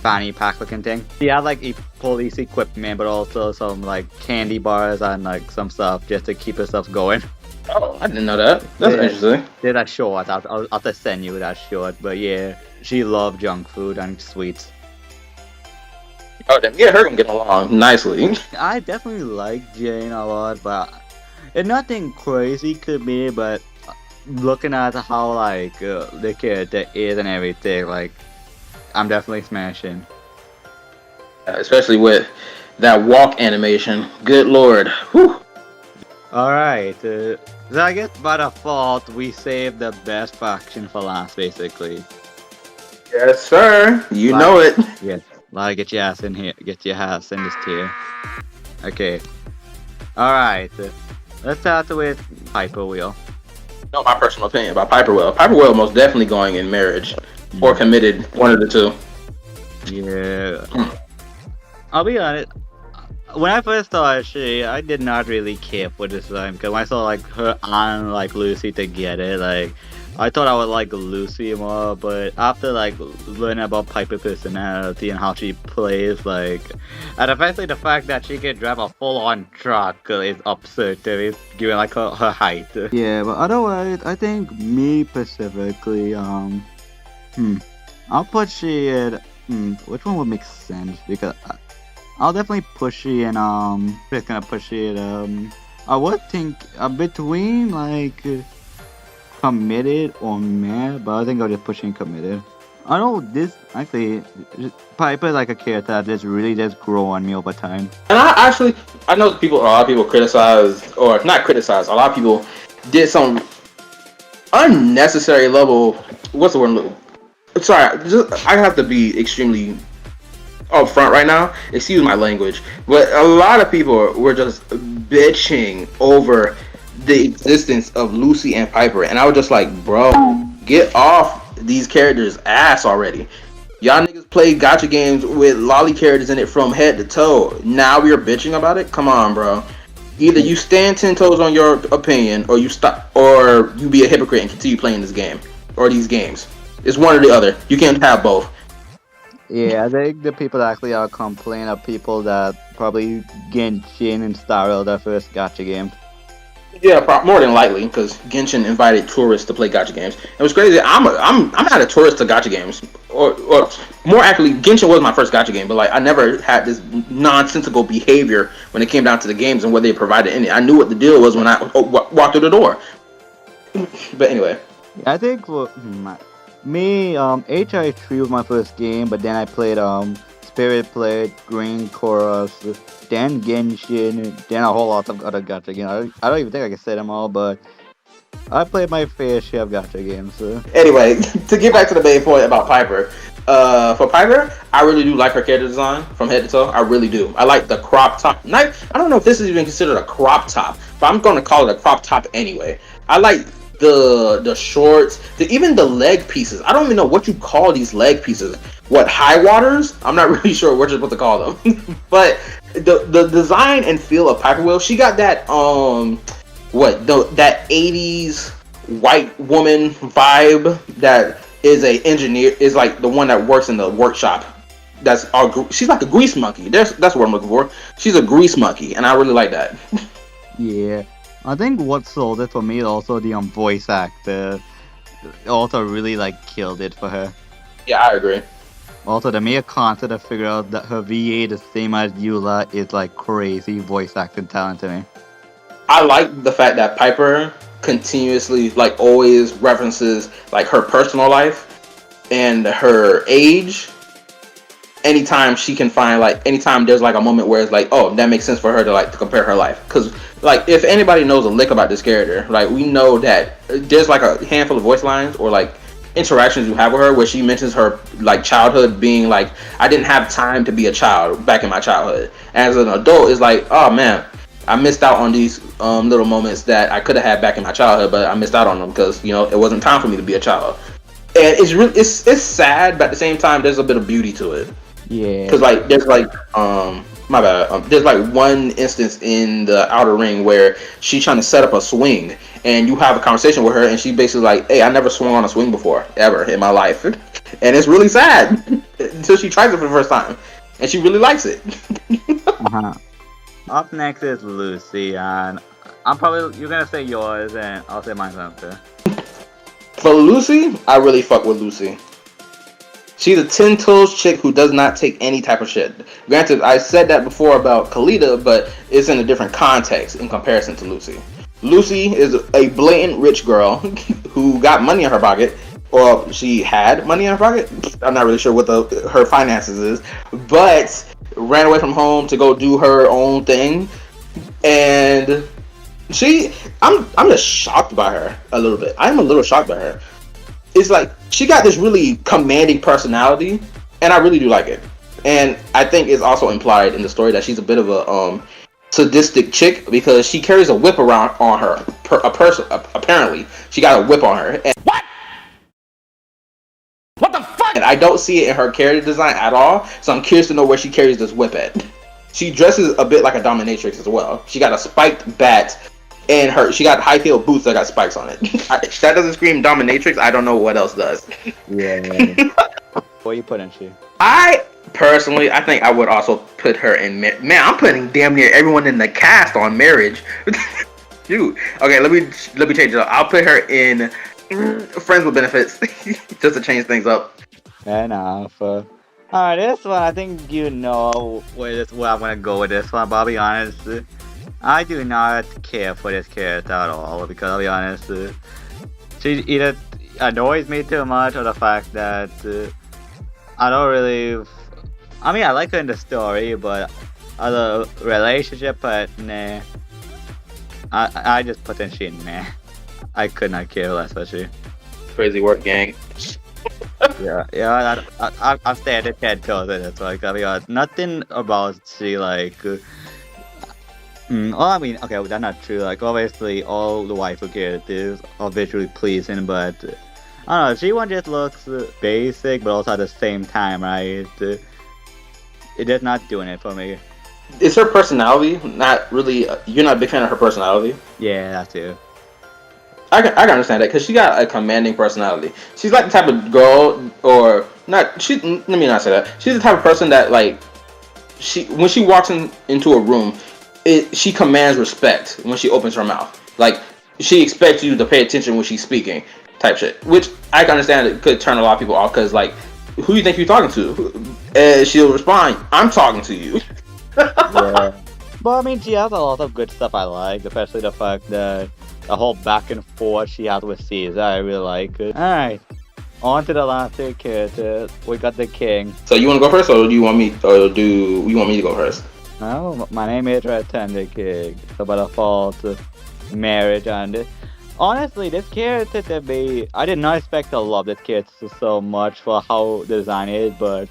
fanny pack looking thing. She had like police equipment, but also some like candy bars and like some stuff just to keep herself going. Oh, I didn't know that. That's interesting. Yeah, that short. I'll have to send you that short. But yeah, she loved junk food and sweets. Oh, then yeah, her and get along nicely. I definitely like Jane a lot, but it's nothing crazy could be. But looking at how like the character is and everything, like I'm definitely smashing. Especially with that walk animation. Good lord. Whew. Alright, so I guess by default we saved the best faction for last, basically. Yes, sir. You know it. Yes, like get your ass in here, get your ass in this tier. Okay. Alright, let's start with Piper Wheel. Know my personal opinion about Piper Wheel. Piper Wheel most definitely going in marriage or committed, one of the two. Yeah. I'll be honest. When I first saw she, I did not really care for this design because when I saw like her and like Lucy together, like I thought I would like Lucy more. But after like learning about Piper's personality and how she plays, like, and especially the fact that she can drive a full-on truck is absurd to me, given like her height. Yeah, but otherwise, I think me specifically, I'll put she at which one would make sense because. I'll definitely push it and just gonna push it I would think between like committed or mad, but I think I'll just push in committed. I know this actually Piper is like a character that just really just grow on me over time. And I know a lot of people criticize, or not criticize, a lot of people did some unnecessary level, what's the word? Sorry, I have to be extremely up front right now, excuse my language, but a lot of people were just bitching over the existence of Lucy and Piper, and I was just like, bro, get off these characters' ass already. Y'all niggas play gacha games with lolly characters in it from head to toe. Now we're bitching about it? Come on, bro. Either you stand 10 toes on your opinion, or you stop, or you be a hypocrite and continue playing this game or these games. It's one or the other. You can't have both. Yeah, I think the people that actually are complaining are people that probably Genshin and Starro their first gacha game. Yeah, more than likely, because Genshin invited tourists to play gacha games. It was crazy. I'm not a tourist to gacha games, or more accurately, Genshin was my first gacha game. But like, I never had this nonsensical behavior when it came down to the games and what they provided in it. I knew what the deal was when I walked through the door. But anyway, I think for me, HI3 was my first game, but then I played Spirit Blade, Green Chorus, then Genshin, then a whole lot of other gacha games. I don't even think I can say them all, but I played my fair share of gacha games. So. Anyway, to get back to the main point about Piper, for Piper, I really do like her character design from head to toe. I really do. I like the crop top. I don't know if this is even considered a crop top, but I'm going to call it a crop top anyway. I like the shorts, even the leg pieces. I don't even know what you call these leg pieces. What, high waters? I'm not really sure what you're supposed to call them. But the design and feel of Piper Wheel, she got that that 80s white woman vibe that is a engineer, is like the one that works in the workshop. She's like a grease monkey. That's what I'm looking for. She's a grease monkey, and I really like that. Yeah. I think what sold it for me also the voice actor also really like killed it for her. Yeah, I agree. Also, the mere concept to figure out that her VA the same as Eula is like crazy voice acting talent to me. I like the fact that Piper continuously like always references like her personal life and her age. Anytime she can find anytime there's like a moment where it's like, oh, that makes sense for her to compare her life, because like if anybody knows a lick about this character, like we know that there's like a handful of voice lines or like interactions you have with her where she mentions her like childhood being like, I didn't have time to be a child back in my childhood. As an adult, it's like, oh man, I missed out on these little moments that I could have had back in my childhood, but I missed out on them because it wasn't time for me to be a child. And it's really it's sad, but at the same time, there's a bit of beauty to it. Yeah. Because like there's like my bad. There's like one instance in the Outer Ring where she's trying to set up a swing, and you have a conversation with her, and she basically like, "Hey, I never swung on a swing before, ever in my life," and it's really sad until she tries it for the first time, and she really likes it. Up next is Lucy, and you're gonna say yours, and I'll say mine after. For Lucy, I really fuck with Lucy. She's a 10 toes chick who does not take any type of shit. Granted, I said that before about Kalita, but it's in a different context in comparison to Lucy. Lucy is a blatant rich girl who got money in her pocket, or she had money in her pocket. I'm not really sure what her finances is, but ran away from home to go do her own thing, and I'm just shocked by her a little bit. I'm a little shocked by her. It's like she got this really commanding personality, and I really do like it. And I think it's also implied in the story that she's a bit of a sadistic chick because she carries a whip around on her. Apparently, she got a whip on her. And what the fuck? And I don't see it in her character design at all. So I'm curious to know where she carries this whip at. She dresses a bit like a dominatrix as well. She got a spiked bat. And she got high heel boots that got spikes on it. That doesn't scream dominatrix. I don't know what else does. Yeah. What are you putting, she? I think I would also put her in. Man, I'm putting damn near everyone in the cast on Marriage. Dude. Okay, let me change it up. I'll put her in Friends with Benefits, just to change things up. Fair enough. Alright, this one, I think you know where I'm gonna go with this one, but I'll be honest. I do not care for this character at all, because I'll be honest, she either annoys me too much, or the fact that I don't really... I mean, I like her in the story, but as a relationship partner, I just put in she in there. I could not care less for she. Crazy work, gang. Yeah, I'm staying at 10 toes in it, so I'll be honest, nothing about she, like... well, I mean, okay, that's not true. Like, obviously, all the waifu characters are visually pleasing, but I don't know. She one just looks basic, but also at the same time, right? It is not doing it for me. Is her personality not really? You're not a big fan of her personality? Yeah, that too. I can understand that because she got a commanding personality. She's like the type of girl, or not. Let me not say that. She's the type of person that like when she walks into a room. She commands respect when she opens her mouth. Like, she expects you to pay attention when she's speaking, type shit. Which, I can understand it could turn a lot of people off, because, like, who do you think you're talking to? And she'll respond, I'm talking to you. Yeah. But, I mean, she has a lot of good stuff I like, especially the fact that the whole back and forth she has with Caesar, I really like it. Alright, on to the last two characters. We got the king. So, you want to go first, or do you want me to go first? No, my name is Retender King, so by default, Marriage, and honestly, this character to me, I did not expect to love this character so much for how the design is, but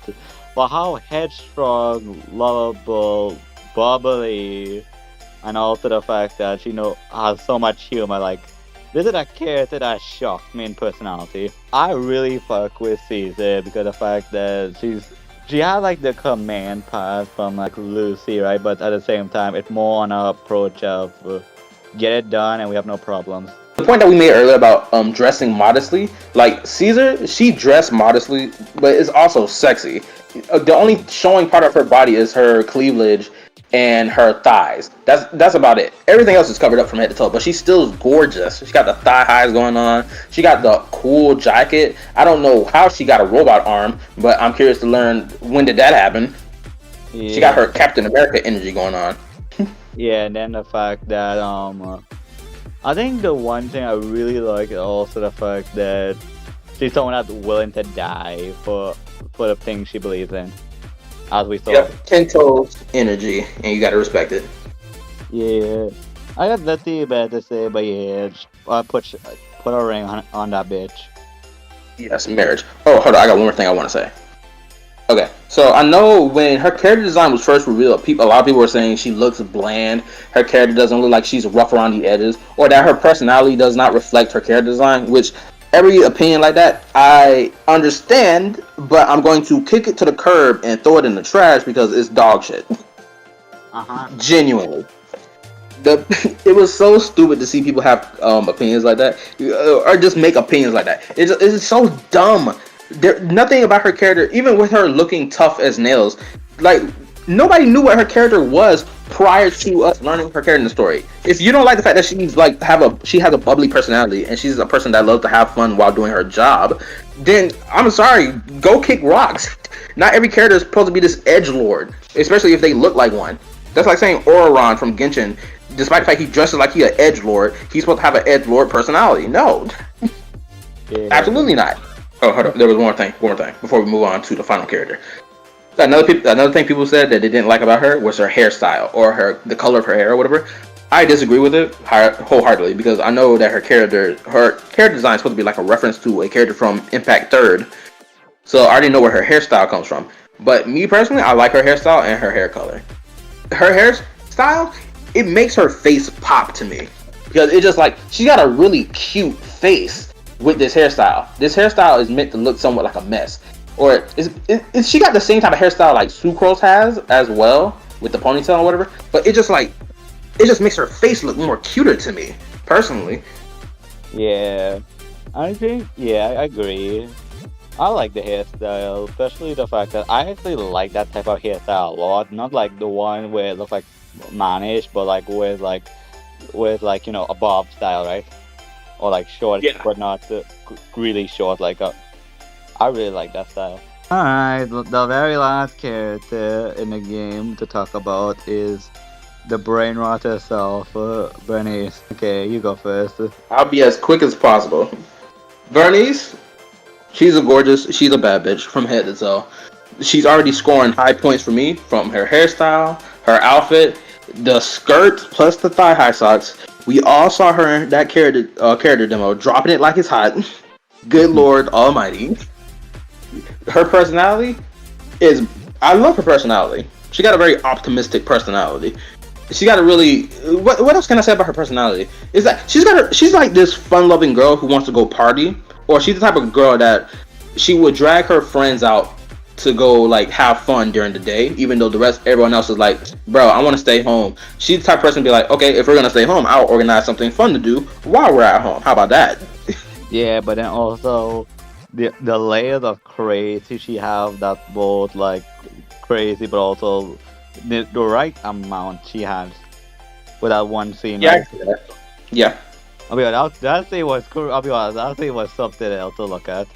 for how headstrong, lovable, bubbly, and also the fact that she has so much humor. Like, this is a character that shocked me in personality. I really fuck with Caesar because of the fact that she has like the command part from like Lucy, right? But at the same time, it's more on her approach of get it done and we have no problems. The point that we made earlier about dressing modestly, like Caesar, she dressed modestly, but it's also sexy. The only showing part of her body is her cleavage and her thighs. That's about it. Everything else is covered up from head to toe, but she's still gorgeous. She got the thigh highs going on. She got the cool jacket. I don't know how she got a robot arm, but I'm curious to learn when did that happen. Yeah. She got her Captain America energy going on. Yeah, and then the fact that I think the one thing I really like is also the fact that she's someone that's willing to die for the things she believes in. As we saw. Yep, 10 toes energy, and you gotta respect it. Yeah. I got nothing bad to say, but yeah, put a ring on that bitch. Yes, Marriage. Oh, hold on, I got one more thing I want to say. Okay, so I know when her character design was first revealed, a lot of people were saying she looks bland. Her character doesn't look like she's rough around the edges, or that her personality does not reflect her character design. Which every opinion like that, I understand, but I'm going to kick it to the curb and throw it in the trash because it's dog shit. Genuinely. It was so stupid to see people have opinions like that, or just make opinions like that. It's so dumb. Nothing about her character, even with her looking tough as nails, like nobody knew what her character was prior to us learning her character in the story. If you don't like the fact that she's like she has a bubbly personality and she's a person that loves to have fun while doing her job, then I'm sorry, go kick rocks. Not every character is supposed to be this edgelord, especially if they look like one. That's like saying Auron from Genshin, despite the fact he dresses like he's an edgelord, he's supposed to have an edgelord personality. No, absolutely not. Oh, hold on. There was one more thing before we move on to the final character. Another thing people said that they didn't like about her was her hairstyle or the color of her hair or whatever. I disagree with it wholeheartedly because I know that her character design is supposed to be like a reference to a character from Impact Third. So I already know where her hairstyle comes from. But me personally, I like her hairstyle and her hair color. Her hairstyle, it makes her face pop to me because it just like she got a really cute face with this hairstyle. This hairstyle is meant to look somewhat like a mess, or is she got the same type of hairstyle like Sucrose has as well with the ponytail or whatever? But it just makes her face look more cuter to me personally. Yeah, I think I agree. I like the hairstyle, especially the fact that I actually like that type of hairstyle a lot. Not like the one where it looks like manish, but like with a bob style, right? Or like short, but not really short. I really like that style. Alright, the very last character in the game to talk about is the brain rot herself, Bernice. Okay, you go first. I'll be as quick as possible. Bernice, she's a bad bitch from head to toe. She's already scoring high points for me from her hairstyle, her outfit, the skirt, plus the thigh-high socks. We all saw her in that character demo, dropping it like it's hot. Good Lord Almighty. Her personality I love her personality. She got a very optimistic personality. She got a really, what else can I say about her personality? Is that she's like this fun-loving girl who wants to go party, or she's the type of girl that she would drag her friends out to go like have fun during the day, even though everyone else is like, bro, I want to stay home. She's the type of person to be like, okay, if we're gonna stay home, I'll organize something fun to do while we're at home. How about that? Yeah, but then also the layers of crazy she have, that both like crazy, but also the right amount she has with that one scene. Yeah, right? Yeah. I'll be honest, that scene was cool. I'll be honest, that scene was something else to look at.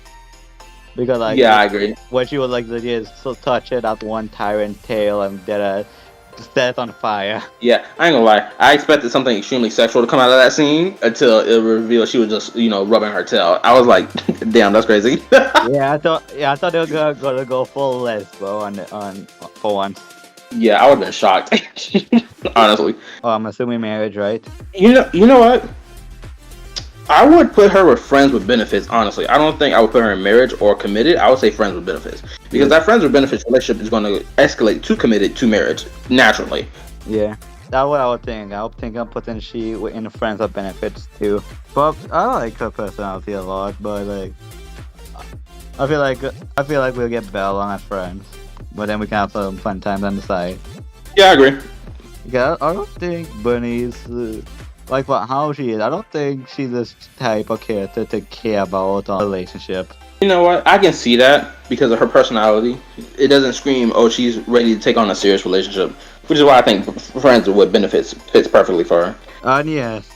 Because like, yeah, I agree. When she was like legit so touching that one tyrant tail and set it on fire. Yeah, I ain't gonna lie. I expected something extremely sexual to come out of that scene until it revealed she was just, rubbing her tail. I was like, damn, that's crazy. I thought they were gonna go full lesbo on for once. Yeah, I would have been shocked. Honestly. Oh, I'm assuming marriage, right? You know what? I would put her with friends with benefits, honestly. I don't think I would put her in marriage or committed. I would say friends with benefits. Because that friends with benefits relationship is going to escalate to committed to marriage, naturally. Yeah, that's what I would think. I would think I'm putting she in friends with benefits too. But I like her personality a lot, but like, I feel like we'll get better along as friends. But then we can have some fun times on the side. Yeah, I agree. Yeah, I don't think Bernie's... how she is, I don't think she's this type of character to care about a relationship. You know what? I can see that because of her personality. It doesn't scream, oh, she's ready to take on a serious relationship. Which is why I think friends with benefits fits perfectly for her. And yes.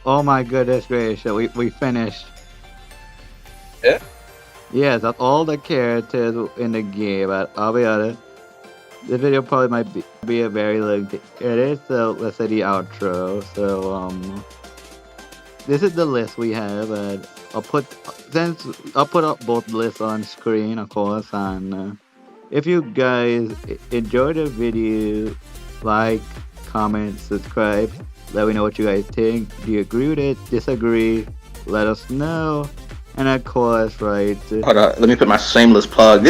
Oh my goodness gracious, we finished. Yeah? Yes, that's all the characters in the game. But I'll be honest, this video probably might be a very lengthy. It is, so let's say the outro. So this is the list we have, and I'll put up both lists on screen, of course. And if you guys enjoyed the video, like, comment, subscribe. Let me know what you guys think. Do you agree with it? Disagree? Let us know. And of course, right. Hold on, let me put my shameless plug.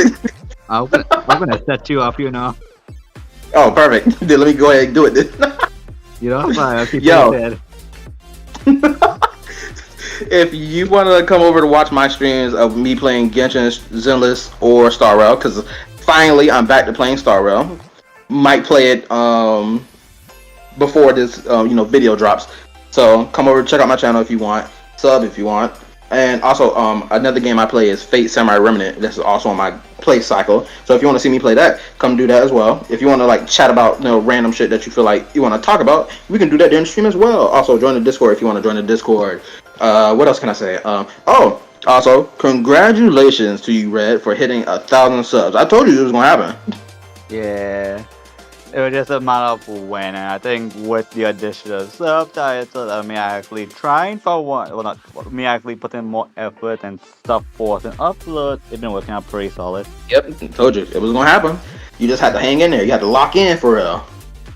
I'm gonna set you up, you know. Oh, perfect. Then let me go ahead and do it then. You know, fine. I'll keep Yo. you dead. If you want to come over to watch my streams of me playing Genshin, Zenless, or Star Rail, because finally I'm back to playing Star Rail. Might play it before this video drops. So come over, check out my channel if you want, sub if you want. And also another game I play is Fate Samurai Remnant. This is also on my play cycle. So if you want to see me play that, come do that as well. If you want to like chat about random shit that you feel like you want to talk about, we can do that during the stream as well. Also join the Discord if you want to join the Discord. What else can I say? Also congratulations to you, Red, for hitting 1,000 subs. I told you it was gonna happen. Yeah. It was just a matter of when, and I think with the addition of subtitles and me actually trying for one, well not me actually putting more effort and stuff forth and upload, it's been working out pretty solid. Yep, told you it was gonna happen. You just had to hang in there. You had to lock in for real.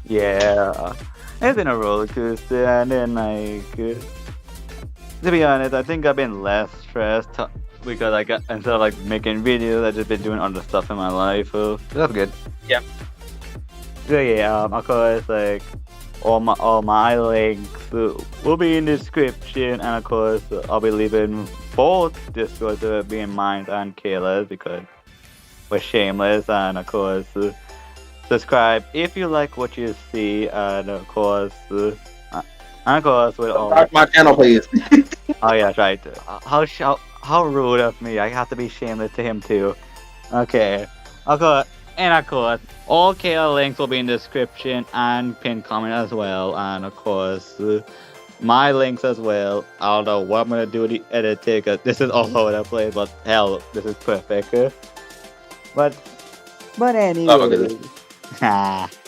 Yeah, it's been a roller coaster, and then like, to be honest, I think I've been less stressed because I got instead of like making videos, I've just been doing other stuff in my life. So that's good. Yep. So yeah, of course, like all my links will be in the description, and of course I'll be leaving both Discords being mine and Kayla's because we're shameless, and of course subscribe if you like what you see, and of course with all My channel, please. oh yeah, right. How rude of me! I have to be shameless to him too. Okay, of course. And of course, all KL links will be in the description and pinned comment as well. And of course, my links as well. I don't know what I'm gonna do with the editing because this is all over the place. But hell, this is perfect. But anyway,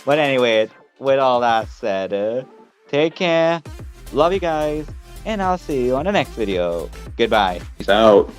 but anyway, with all that said, take care, love you guys, and I'll see you on the next video. Goodbye. Peace out.